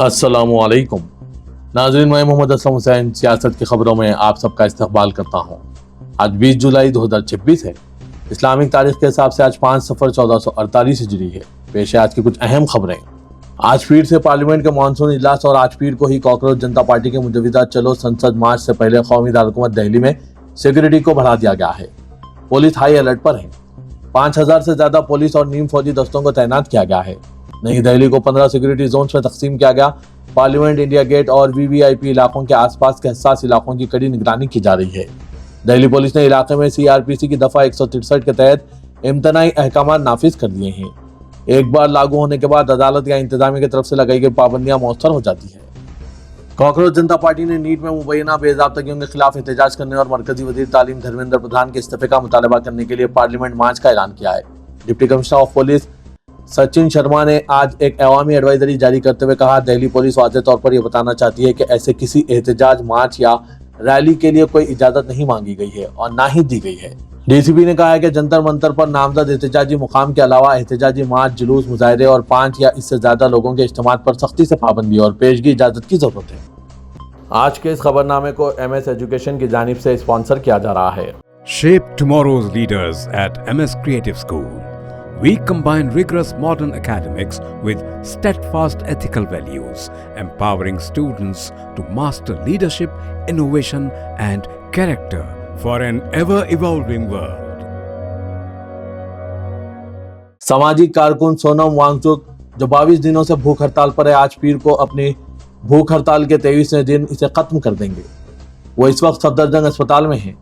अस्सलाम वालेकुम नाज़रीन, मैं मोहम्मद असलम हुसैन सियासत की खबरों में आप सबका इस्तकबाल करता हूँ। आज 20 जुलाई 2026 है। इस्लामिक तारीख के हिसाब से आज 5 सफ़र 1448 हिजरी है। पेश है आज की कुछ अहम खबरें। आज पीर से पार्लियामेंट के मानसून इजलास और आज पीर को ही कॉकरोच जनता पार्टी के मुजविदा चलो संसद मार्च से पहले कौमी दारकूमत दिल्ली में सिक्योरिटी को बढ़ा दिया गया है। पुलिस हाई अलर्ट पर है। 5000 से ज्यादा पुलिस और नीम फौजी दस्तों को तैनात किया गया है। नई दिल्ली को 15 सिक्योरिटी जोन्स में तकसीम किया गया। पार्लियामेंट, इंडिया गेट और वीवीआईपी इलाकों के आसपास के हसास इलाकों की कड़ी निगरानी की जा रही है। दिल्ली पुलिस ने इलाके में सीआरपीसी की दफा 163 के तहत इम्तनाई अहकाम नाफिज कर दिए हैं। एक बार लागू होने के बाद अदालत या इंतजामिया की तरफ से लगाई गई पाबंदियां मौसर हो जाती है। कॉकरोच जनता पार्टी ने नीट में मुबैना बेज़ाब्तगियों के खिलाफ एहतजाज करने और मरकजी वजीर तालीम धर्मेंद्र प्रधान के इस्तीफे का मुतालबा करने के लिए पार्लियामेंट मार्च का ऐलान किया है। Deputy commissioner of police Sachin Sharma ने आज एक अवामी एडवाइजरी जारी करते हुए कहा, दिल्ली पुलिस वाज़ेह तौर पर यह बताना चाहती है कि ऐसे किसी एहतजाज, मार्च या रैली के लिए कोई इजाजत नहीं मांगी गई है और ना ही दी गई है। डीसीपी ने कहा है कि जंतर मंतर पर नामजद एहतजाजी मुकाम के अलावा एहतजाजी मार्च, जुलूस, मुजाहरे और 5 या इससे ज्यादा लोगों के इज्तिमा पर सख्ती से पाबंदी और पेशगी इजाजत की जरूरत है। आज के इस खबरनामे को MS एजुकेशन की जानिब से स्पॉन्सर किया जा रहा है। Shape tomorrow's leaders at MS Creative School. We combine rigorous modern academics with steadfast ethical values, empowering students to master leadership, innovation, and character for an ever-evolving world. सामाजिक कारकुन सोनम वांगचुक, जो 22 दिनों से भूख हड़ताल पर है, आज पीर को अपनी भूख हड़ताल के 23वें दिन इसे खत्म कर देंगे। वो इस वक्त सफदरजंग अस्पताल में हैं।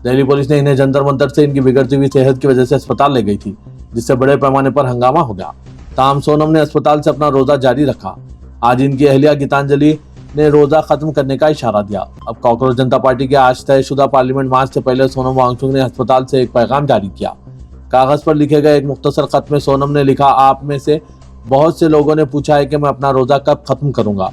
दिल्ली पुलिस ने इन्हें जंतर मंतर से इनकी बिगड़ती हुई सेहत की वजह से अस्पताल ले गई थी, जिससे बड़े पैमाने पर हंगामा हो गया। ताहम सोनम ने अस्पताल से अपना रोजा जारी रखा। आज इनकी अहलिया गीतांजलि ने रोजा खत्म करने का इशारा दिया। अब कॉकरोच जनता पार्टी के आज तयशुदा पार्लियामेंट मार्च से पहले सोनम वांगचुक ने अस्पताल से एक पैगाम जारी किया। कागज पर लिखे गए एक मुख्तसर खत में सोनम ने लिखा, आप में से बहुत से लोगों ने पूछा है कि मैं अपना रोजा कब खत्म करूंगा।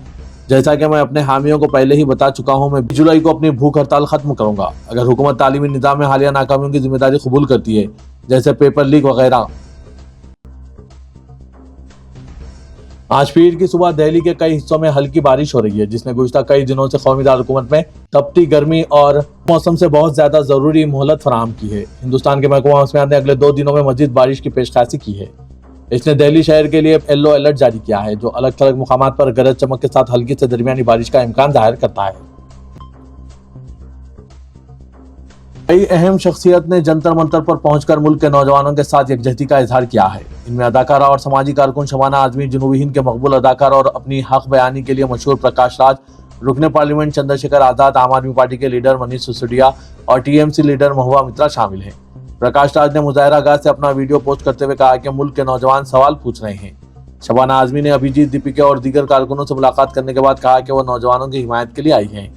जैसा कि मैं अपने हामियों को पहले ही बता चुका हूं, मैं 20 जुलाई को अपनी भूख हड़ताल खत्म करूंगा। अगर हुकूमत तालीमी निज़ाम में हालिया नाकामियों की जिम्मेदारी कबूल करती है, जैसे पेपर लीक वगैरह। आज पीर की सुबह दिल्ली के कई हिस्सों में हल्की बारिश हो रही है, जिसने गुज़श्ता कई दिनों से कौमी दारकूमत में तपती गर्मी और मौसम से बहुत ज्यादा जरूरी मोहलत फराहम की है। हिंदुस्तान के महकमा मौसमियात ने अगले 2 दिनों में मजीद बारिश की पेशकशी की है। इसने दिल्ली शहर के लिए येलो अलर्ट जारी किया है, जो अलग थलग मुकामात पर गरज चमक के साथ हल्की से दरमियानी बारिश का इम्कान जाहिर करता है। कई अहम शख्सियत ने जंतर मंतर पर पहुंचकर मुल्क के नौजवानों के साथ यकजहती का इजहार किया है। इनमें अदाकारा और समाजी कारकुन शबाना आजमी, जनूबी हिंद के मकबूल अदाकार और अपनी हक बयानी के लिए मशहूर प्रकाश राज, रुकने पार्लियामेंट चंद्रशेखर आजाद, आम आदमी पार्टी के लीडर मनीष सिसोदिया और TMC लीडर महुआ मित्रा शामिल हैं। प्रकाश राज ने मुजाहिरा गाह से अपना वीडियो पोस्ट करते हुए कहा कि मुल्क के नौजवान सवाल पूछ रहे हैं। शबाना आजमी ने अभिजीत दीपिका और दीगर कारकुनों से मुलाकात करने के बाद कहा कि वो नौजवानों की हिमायत के लिए आई हैं।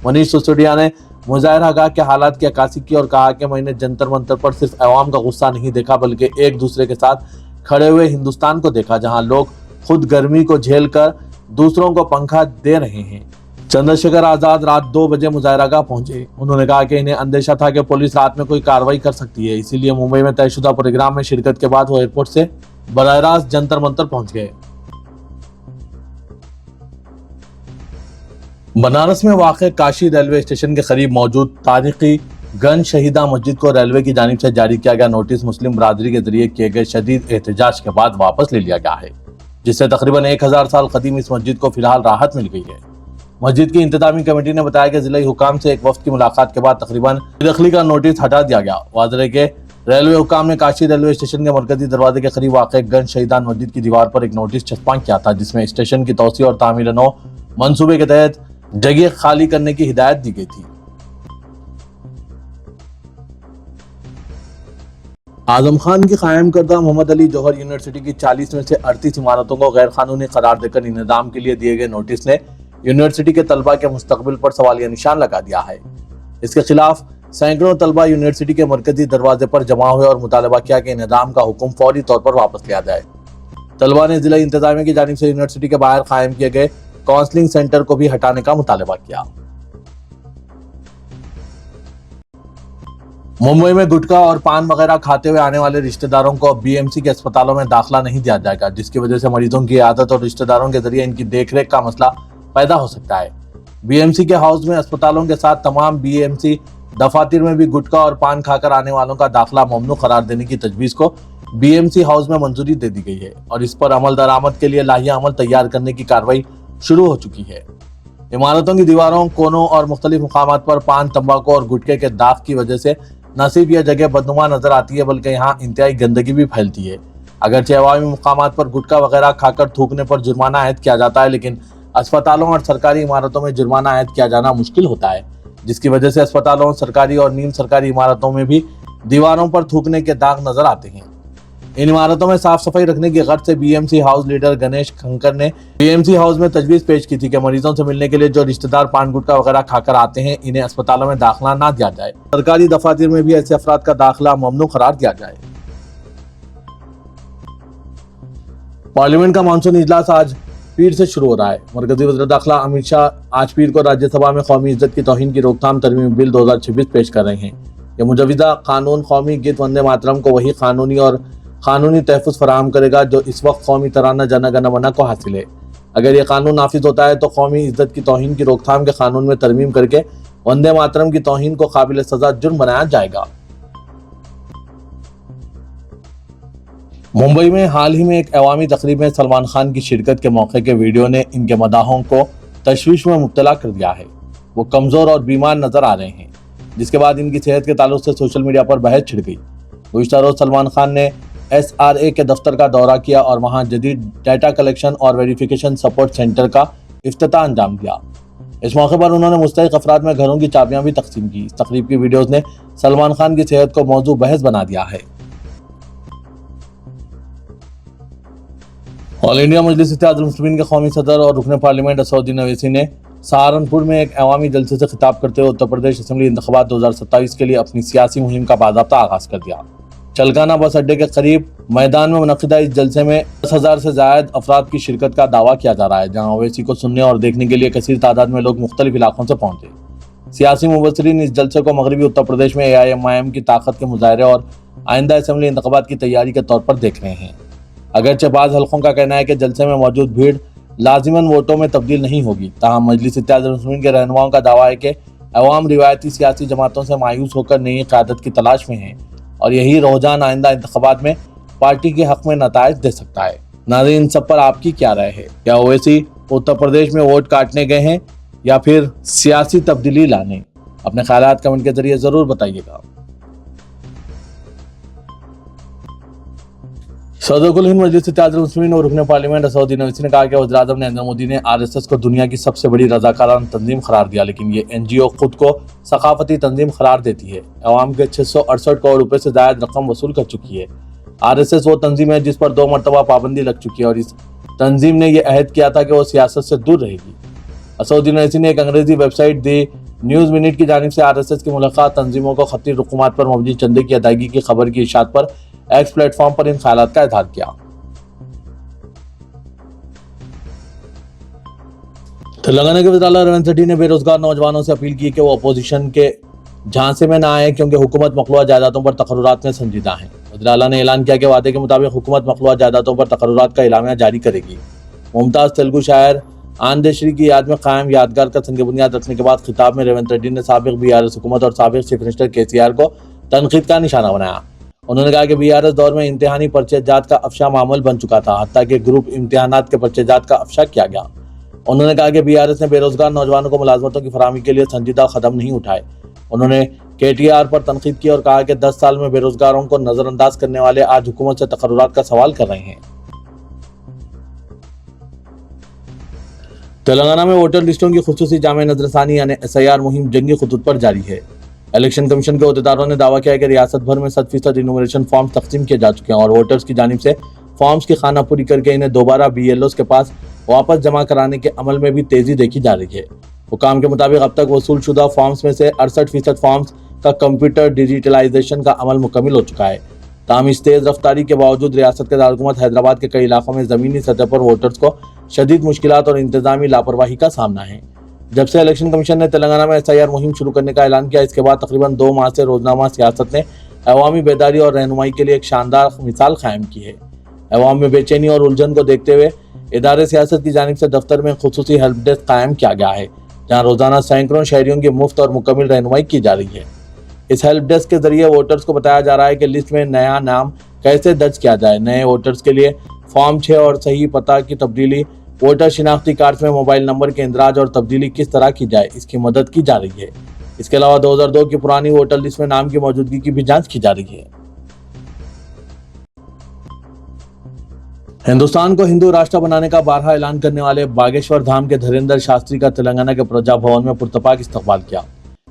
मनीष सिसोदिया ने मुजाहिरा गाह के हालात की अक्कासी की और कहा कि मैंने जंतर मंतर पर सिर्फ अवाम का गुस्सा नहीं देखा, बल्कि एक दूसरे के साथ खड़े हुए हिंदुस्तान को देखा, जहां लोग खुद गर्मी को झेल कर दूसरों को पंखा दे रहे हैं। चंद्रशेखर आजाद रात 2 बजे मुजाहिरा गाह पहुंचे। उन्होंने कहा कि इन्हें अंदेशा था कि पुलिस रात में कोई कार्रवाई कर सकती है, इसीलिए मुंबई में तयशुदा प्रोग्राम में शिरकत के बाद वो एयरपोर्ट से बराह रास्त जंतर मंतर पहुंच गए। बनारस में वाक़ काशी रेलवे स्टेशन के करीब मौजूद तारीखी गन शहीदा मस्जिद को रेलवे की जानिब से जारी किया गया नोटिस मुस्लिम बरादरी के जरिए किए गए शदीद एहतजाज के बाद वापस ले लिया गया है, जिससे तकरीबन 1000 साल कदीम इस मस्जिद को फिलहाल राहत मिल गई है। मस्जिद की इंतजामी कमेटी ने बताया कि जिला हुकाम से एक वफ्द की मुलाकात के बाद तकरीबन बेदखली का नोटिस हटा दिया गया। वाज़ेह के रेलवे हुकाम ने काशी रेलवे स्टेशन के मरकजी दरवाजे के करीब वाक़ गन शहीदान मस्जिद की दीवार पर एक नोटिस छपा किया था, जिसमें स्टेशन की तौसी और तामीर नौ मंसूबे के तहत जगह खाली करने की हिदायत दी गई थी। आजम खान की कायम करदा मोहम्मद अली जौहर यूनिवर्सिटी की 40 में से 38 इमारतों को गैर कानूनी करार देकर इंतजाम के लिए दिए गए नोटिस ने यूनिवर्सिटी के तलबा के मुस्तकबिल पर सवालिया निशान लगा दिया है। इसके खिलाफ सैकड़ों तलबा यूनिवर्सिटी के मरकजी दरवाजे पर जमा हुए और मुतालबा किया कि इंतजाम का हुक्म फौरी तौर पर वापस लिया जाए। तलबा ने जिला इंतजामिया की जानिब से यूनिवर्सिटी के बाहर कायम किए गए काउंसलिंग सेंटर को भी हटाने का मुतालबा किया। मुंबई में गुटखा और पान वगैरह खाते हुए आने वाले रिश्तेदारों को अब बीएमसी के अस्पतालों में दाखिला नहीं दिया जाएगा, जिसकी वजह से मरीजों की आदत और रिश्तेदारों के जरिए इनकी देखरेख का मसला पैदा हो सकता है। बीएमसी के हाउस में अस्पतालों के साथ तमाम बीएमसी दफातर में भी गुटखा और पान खाकर आने वालों का दाखिला ममनू करार देने की तजवीज को बीएमसी हाउस में मंजूरी दे दी गई है और इस पर अमल दरामद के लिए लाहिया अमल तैयार करने की कार्रवाई शुरू हो चुकी है। इमारतों की दीवारों, कोनों और मुख्तलिफ मुकामात पर पान, तंबाकू और गुटखे के दाग की वजह से न सिर्फ यह जगह बदनुमा नजर आती है बल्कि यहाँ इंतहाई गंदगी भी फैलती है। अगरचे अवामी मुकामात पर गुटखा वगैरह खाकर थूकने पर जुर्माना आयद किया जाता है, लेकिन अस्पतालों और सरकारी इमारतों में जुर्माना आयद किया जाना मुश्किल होता है, जिसकी वजह से अस्पतालों, सरकारी और नीम सरकारी इमारतों में भी दीवारों पर थूकने के दाग नजर आते हैं। इन इमारतों में साफ सफाई रखने की गर्ज से बीएमसी हाउस लीडर गणेश खंकर ने बीएमसी हाउस में तजवीज पेश की थी कि मरीजों से मिलने के लिए जो रिश्तेदार पान गुटखा वगैरह खाकर आते हैं, इन्हें अस्पतालों में दाखिला ना दिया जाए। सरकारी दफातर में भी ऐसे अफराद का दाखिला ममनू करार दिया जाए। पार्लियामेंट का मानसून इजलास आज पीर से शुरू हो रहा है। मरकजी वज़ीर दाखिला अमित शाह आज पीर को राज्यसभा में कौमी इज्जत की तौहीन की रोकथाम तरमीम बिल 2026 पेश कर रहे हैं। यह मुजविदा कानून कौमी गीत वंदे मातरम को वही कानूनी तहफ़्फ़ुज़ फराहम करेगा जो इस वक्त कौमी तराना जन गण मन को हासिल है। अगर यह कानून नाफिज होता है तो कौमी इज्जत की तौहीन की रोकथाम के कानून में तरमीम करके वंदे मातरम की तौहीन को काबिल सजा जुर्म बनाया जाएगा। मुंबई में हाल ही में एक अवामी तकरीब में सलमान खान की शिरकत के मौके के वीडियो ने इनके मदाहों को तशवीश में मुब्तला कर दिया है। वो कमज़ोर और बीमार नजर आ रहे हैं, जिसके बाद इनकी सेहत के ताल्लुक से सोशल मीडिया पर बहस छिड़ गई। गुज़िश्ता रोज सलमान खान ने SRA के दफ्तर का दौरा किया और वहां जदीद डाटा कलेक्शन और वेरिफिकेशन सपोर्ट सेंटर का इफ्तिताह अंजाम दिया। इस मौके पर उन्होंने मुस्तहिक अफराद में घरों की चाबियां भी तकसीम की। इस तकरीब की वीडियोज़ ने सलमान खान की सेहत को मौजू बहस बना दिया है। ऑल इंडिया मजलिस इत्तेहादुल मुस्लिमीन के कौमी सदर और रुकन पार्लियामेंट असदुद्दीन ओवैसी ने सहारनपुर में एक अवामी जलसे से खिताब करते हुए उत्तर प्रदेश असम्बली इंतखाबात 2027 के लिए अपनी सियासी मुहिम का बाज़ाब्ता आगाज़ कर दिया। चलकाना बस अड्डे के करीब मैदान में मुनक़िदा इस जलसे में 10,000 से ज़ायद अफराद की शिरकत का दावा किया जा रहा है, जहाँ ओवैसी को सुनने और देखने के लिए कसीर तादाद में लोग मुख्तलिफ इलाकों से पहुंचे। सियासी मुबस्सिरीन इस जलसे को मगरबी उत्तर प्रदेश में AIMIM की ताकत के मुजाहरे और आइंदा असम्बली इंतखाबात की तैयारी के तौर पर देख रहे हैं। अगरचे बाज़ हल्कों का कहना है कि जलसे में मौजूद भीड़ लाजिमन वोटों में तब्दील नहीं होगी, ताहम मजलिस इत्तेहादुल मुस्लिमीन के रहनुमाओं का दावा है कि अवाम रिवायती सियासी जमातों से मायूस होकर नई क़यादत की तलाश में हैं और यही रुझान आइंदा इंतखाबात में पार्टी के हक में नताइज दे सकता है। नाज़रीन, इन सब पर आपकी क्या राय है? क्या ओवैसी उत्तर प्रदेश में वोट काटने गए हैं या फिर सियासी तब्दीली लाने? अपने ख्यालात कमेंट के जरिए ज़रूर बताइएगा। सदरुल हिंद मजलिस इत्तेहादुल मुस्लिमीन और रुकन पार्लियामेंट असदुद्दीन ओवैसी ने कहा कि वज़ीर-ए-आज़म नरेंद्र मोदी ने RSS को दुनिया की सबसे बड़ी रज़ाकाराना तंजीम करार दिया, लेकिन ये NGO खुद को सकाफती तंजीम करार देती है। अवाम के 668 करोड़ रुपए से ज़ायद रकम वसूल कर चुकी है। RSS वो तंजीम है जिस पर 2 मरतबा पाबंदी लग चुकी है और इस तंजीम ने यह अहद किया था कि वो सियासत से दूर रहेगी। असदुद्दीन ओवैसी ने एक अंग्रेजी वेबसाइट दी न्यूज़ मिनट की जानिब से RSS की मुलाकात तंजीमों को खती रुकुमात पर मबनी चंदे की अदायगी की खबर की इशात पर एक्स प्लेटफॉर्म पर इन ख्यालात का इज़हार किया। तेलंगाना के वज़ीर आला रेवंत रेड्डी ने बेरोजगार नौजवानों से अपील की कि वो अपोजिशन के झांसे में ना आए, क्योंकि हुकूमत मखलूआ जायदादों पर तकर्रुरात में संजीदा है। वज़ीर आला ने ऐलान किया कि वादे के मुताबिक हुकूमत मखलूआ जायदादों पर तकर्रुरात का इलामिया जारी करेगी। मुमताज़ तेलुगु शायर आनंदेश्वरी की याद में कायम यादगार का संग बुनियाद रखने के बाद खिताब में रेवंत रेड्डी ने साबिक BRS हुकूमत और साबिक चीफ मिनिस्टर KCR को तनकीद का निशाना बनाया। उन्होंने कहा कि BRS दौर में इम्तिहानी पर्चेजात का अफशा मामूल बन चुका था, हत्ता कि ग्रुप इम्तिहानात के पर्चेजात का अफशा किया गया। उन्होंने कहा कि BRS ने बेरोजगार नौजवानों को मुलाजमतों की फराहमी के लिए संजीदा कदम नहीं उठाए। उन्होंने KTR पर तनकीद की और कहा कि 10 साल में बेरोजगारों को नजरअंदाज करने वाले आज हुकूमत से तकर्रुरात का सवाल कर रहे हैं। तेलंगाना में वोटर लिस्टों की खुसूसी जामे नजरसानी यानी SIR मुहिम जंगी खुतूत पर जारी है। इलेक्शन कमीशन के अहदेदारों ने दावा किया है कि रियासत भर में 100% इनूमरेशन फॉर्म तकसीम किए जा चुके हैं और वोटर्स की जानिब से फॉर्म्स की खाना पूरी करके इन्हें दोबारा BLOs के पास वापस जमा कराने के अमल में भी तेजी देखी जा रही है। हुकाम के मुताबिक अब तक वसूल शुदा फॉर्म्स में से 68% फॉर्म्स का कंप्यूटर डिजिटलाइजेशन का अमल मुकम्मल हो चुका है। ताहम इस तेज रफ्तारी के बावजूद रियासत के दारकूमत हैदराबाद के कई इलाकों में ज़मीनी सतह पर वोटर्स को शदीद मुश्किलात और इंतजामी लापरवाही का सामना है। जब से इलेक्शन कमीशन ने तेलंगाना में SIR मुहिम शुरू करने का ऐलान किया, इसके बाद तकरीबन 2 माह से रोजनामा सियासत ने अवामी बेदारी और रहनुमाई के लिए एक शानदार मिसाल कायम की है। अवाम में बेचैनी और उलझन को देखते हुए इदारे सियासत की जानिब से दफ्तर में खुसूसी हेल्प डेस्क कायम किया गया है, जहाँ रोजाना सैकड़ों शहरियों की मुफ्त और मुकम्मल रहनुमाई की जा रही है। इस हेल्प डेस्क के जरिए वोटर्स को बताया जा रहा है कि लिस्ट में नया नाम कैसे दर्ज किया जाए, नए वोटर्स के लिए फॉर्म 6 और सही पता की तब्दीली, वोटर शिनाख्ती कार्ड में मोबाइल नंबर के इंदराज और तब्दीली किस तरह की जाए, इसकी मदद की जा रही है। इसके अलावा 2002 की पुरानी वोटर लिस्ट में नाम की मौजूदगी की भी जांच की जा रही है। हिंदुस्तान को हिंदू राष्ट्र बनाने का बारहा ऐलान करने वाले बागेश्वर धाम के धीरेन्द्र शास्त्री का तेलंगाना के प्रजा भवन में पुरतपाक इस्तकबाल किया।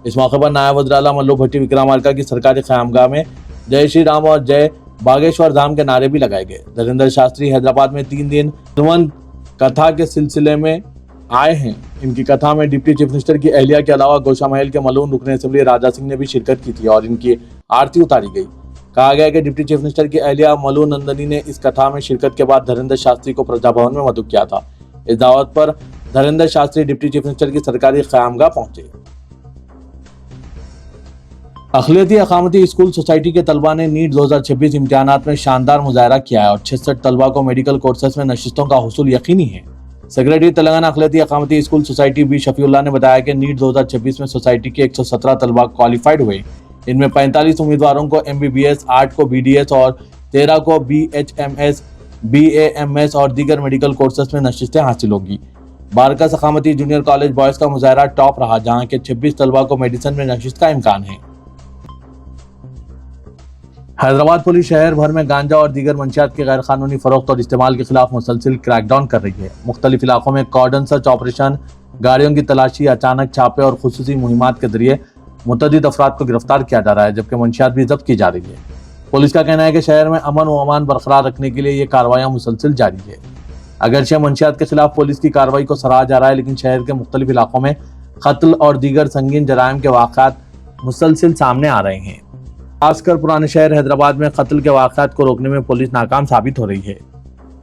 इस मौके पर नायब वज़ीर आला मल्लू भट्टी विक्रमार्का की सरकारी क़यामगाह में जय श्री राम और जय बागेश्वर धाम के नारे भी लगाए गए। धीरेन्द्र शास्त्री हैदराबाद में 3 दिन हनुमान कथा के सिलसिले में आए हैं। इनकी कथा में डिप्टी चीफ मिनिस्टर की अहलिया के अलावा गोशा महल के मलून रुकन असेंबली राजा सिंह ने भी शिरकत की थी और इनकी आरती उतारी गई। कहा गया कि डिप्टी चीफ मिनिस्टर की अहलिया मलू नंदनी ने इस कथा में शिरकत के बाद धीरेन्द्र शास्त्री को प्रजा भवन में मदऊ किया था। इस दावत पर Dhirendra Shastri deputy chief minister की सरकारी क़यामगाह पहुंचे। अखिलती अकामती स्कूल सोसाइटी के तलबा ने नीट 2026 इम्तिहानात में शानदार मुजाहरा किया है और 66 तलबा को मेडिकल कोर्सेज में नशिस्तों का हुसूल यकीनी है। सेक्रेटरी तेलंगाना अखिलती अकामती स्कूल सोसाइटी बी शफीउल्लाह ने बताया कि नीट 2026 में सोसाइटी के 117 तलबा क्वालिफाइड हुए। इनमें 45 उम्मीदवारों को MBBS, 8 को BDS और 13 को BHMS, BAMS और दीगर मेडिकल कोर्सेज में नशिस्तें हासिल होगी। बारका अकामती जूनियर कॉलेज बॉयज का मुजाहरा टॉप रहा, जहाँ के 26 तलबा को मेडिसिन में नशिस्त का इम्कान है। हैदराबाद पुलिस शहर भर में गांजा और दीगर मंशियात के गैर कानूनी फरोख्त और इस्तेमाल के खिलाफ मुसलसिल क्रैकडाउन कर रही है। मुख्तलिफ इलाकों में कॉर्डन सर्च ऑपरेशन, गाड़ियों की तलाशी, अचानक छापे और खुसूसी मुहिमात के जरिए मुतअद्दिद अफराद को गिरफ्तार किया जा रहा है, जबकि मंशियात भी जब्त की जा रही है। पुलिस का कहना है कि शहर में अमन व अमान बरकरार रखने के लिए ये कार्रवाइयाँ मुसलसिल जारी है। अगरचे मंशियात के खिलाफ पुलिस की कार्रवाई को सराहा जा रहा है, लेकिन शहर के मुख्तलिफ इलाकों में कत्ल और दीगर संगीन जराइम के वाक़ात मुसलसिल सामने आ रहे हैं। खासकर पुराने शहर हैदराबाद में कत्ल के वाक़ात को रोकने में पुलिस नाकाम साबित हो रही है।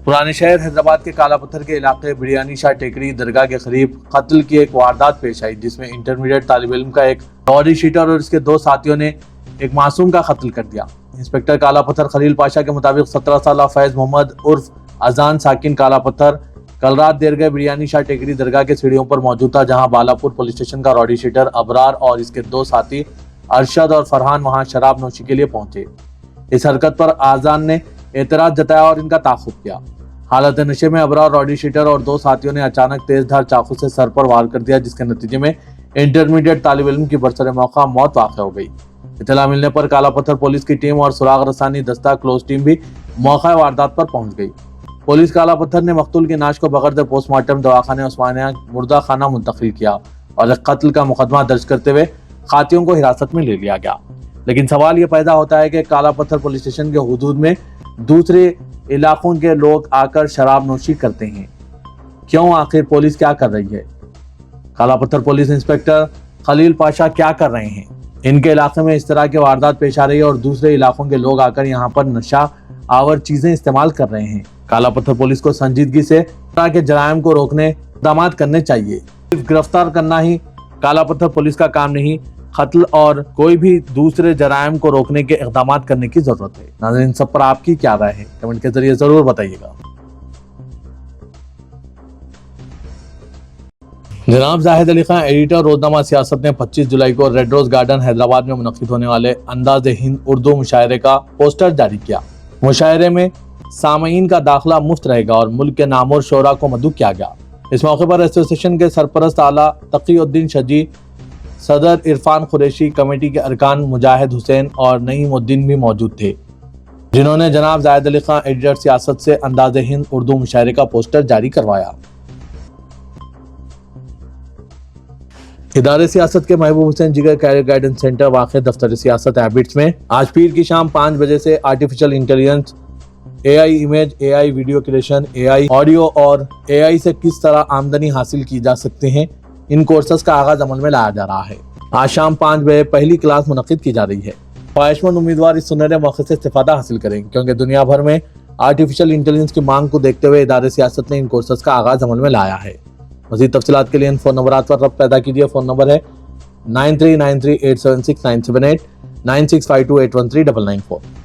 पुराने शहर हैदराबाद के काला पत्थर के इलाके बिरयानी शाह टेकरी दरगाह के करीब कत्ल की एक वारदात पेश आई, जिसमें इंटरमीडिएट तालिब इल्म का एक रॉडी शीटर और इसके 2 साथियों ने एक मासूम का कत्ल कर दिया। इंस्पेक्टर काला पत्थर खलील पाशा के मुताबिक 17 साल फैज मोहम्मद उर्फ अजान साकिन काला पत्थर कल रात देर गए बिरयानी शाह टेकरी दरगाह के सीढ़ियों पर मौजूद था, जहां बालापुर पुलिस स्टेशन का रॉडी शीटर अबरार और इसके 2 साथी अरशद और फरहान वहां शराब नोशी के लिए पहुंचे। इस हरकत पर आजान ने एतराज जताया और इनका ताक़ुब किया। हालत नशे में अबरार, रॉडी शीटर और 2 साथियों ने अचानक तेजधार चाकू से सर पर वार कर दिया, जिसके नतीजे में इंटरमीडिएट तालिब इल्म की बरसर मौका मौत वाक़ हो गई। इत्तला मिलने पर काला पत्थर पुलिस की टीम और सुराग रसानी दस्ता क्लोज टीम भी मौका वारदात पर पहुंच गई। पुलिस काला पत्थर ने मकतूल की नाश को बगैर पोस्टमार्टम दवाखाने उस्मानिया मुर्दा खाना मुंतकिल किया और एक कत्ल का मुकदमा दर्ज करते हुए खातियों को हिरासत में ले लिया गया। लेकिन सवाल ये पैदा होता है कि काला पत्थर पुलिस स्टेशन के हुदूद में दूसरे इलाकों के लोग आकर शराब नोशी करते हैं, क्यों? आखिर पुलिस क्या कर रही है? काला पत्थर पुलिस इंस्पेक्टर खलील पाशा क्या कर रहे हैं? इनके इलाके में इस तरह के वारदात पेश आ रही है और दूसरे इलाकों के लोग आकर यहाँ पर नशा आवर चीजें इस्तेमाल कर रहे हैं। काला पत्थर पुलिस को संजीदगी से तरह के जराइम को रोकने इक़दाम करने चाहिए। सिर्फ गिरफ्तार करना ही काला पत्थर पुलिस का काम नहीं, कत्ल और कोई भी दूसरे जराइम को रोकने के इक़दाम करने की जरूरत है। नाज़रीन, सब पर आपकी क्या राय है? कमेंट के जरिए जरूर बताइएगा। जनाब जाहिद अली खान, एडिटर रोजनामा सियासत ने 25 जुलाई को रेड रोज गार्डन हैदराबाद में मुनक्किद होने वाले अंदाज़े हिंद उर्दू मुशायरे का पोस्टर जारी किया। मुशायरे में सामईन का दाखिला मुफ्त रहेगा और मुल्क के नामवर शोरा को मदऊ किया गया। इस मौके पर एसोसिएशन के सरपरस्त आला तकीउद्दीन शजी, सदर इरफान कुरैशी, कमेटी के अरकान मुजाहिद हुसैन और नईमुद्दीन भी मौजूद थे, जिन्होंने जनाब जाहिद अली खान एडिटर सियासत से अंदाज़े हिंद उर्दू मुशायरे का पोस्टर जारी करवाया। इदारे सियासत के महबूब हुसैन जिगर कैरियर गाइडेंस सेंटर वाक़े दफ्तर सियासत हैबिट्स में आज पीर की शाम 5 बजे से artificial intelligence, AI image, AI video creation, AI audio और AI से किस तरह आमदनी हासिल की जा सकते हैं, इन कोर्सेज का आगाज अमल में लाया जा रहा है। आज शाम 5 बजे पहली क्लास मुनक्किद की जा रही है। ख्वाहिशमंद उम्मीदवार इस सुनहरे मौके से इस्तेफादा हासिल करें, क्योंकि दुनिया भर में आर्टिफिशियल इंटेलिजेंस की मांग को देखते हुए इदारे सियासत ने इन कोर्सेज का आगाज अमल में लाया है। مزید تفصیلات کے لیے ان فون نمبرات پر ربط پیدا کیجیے. فون نمبر ہے 9393876978 9652813994.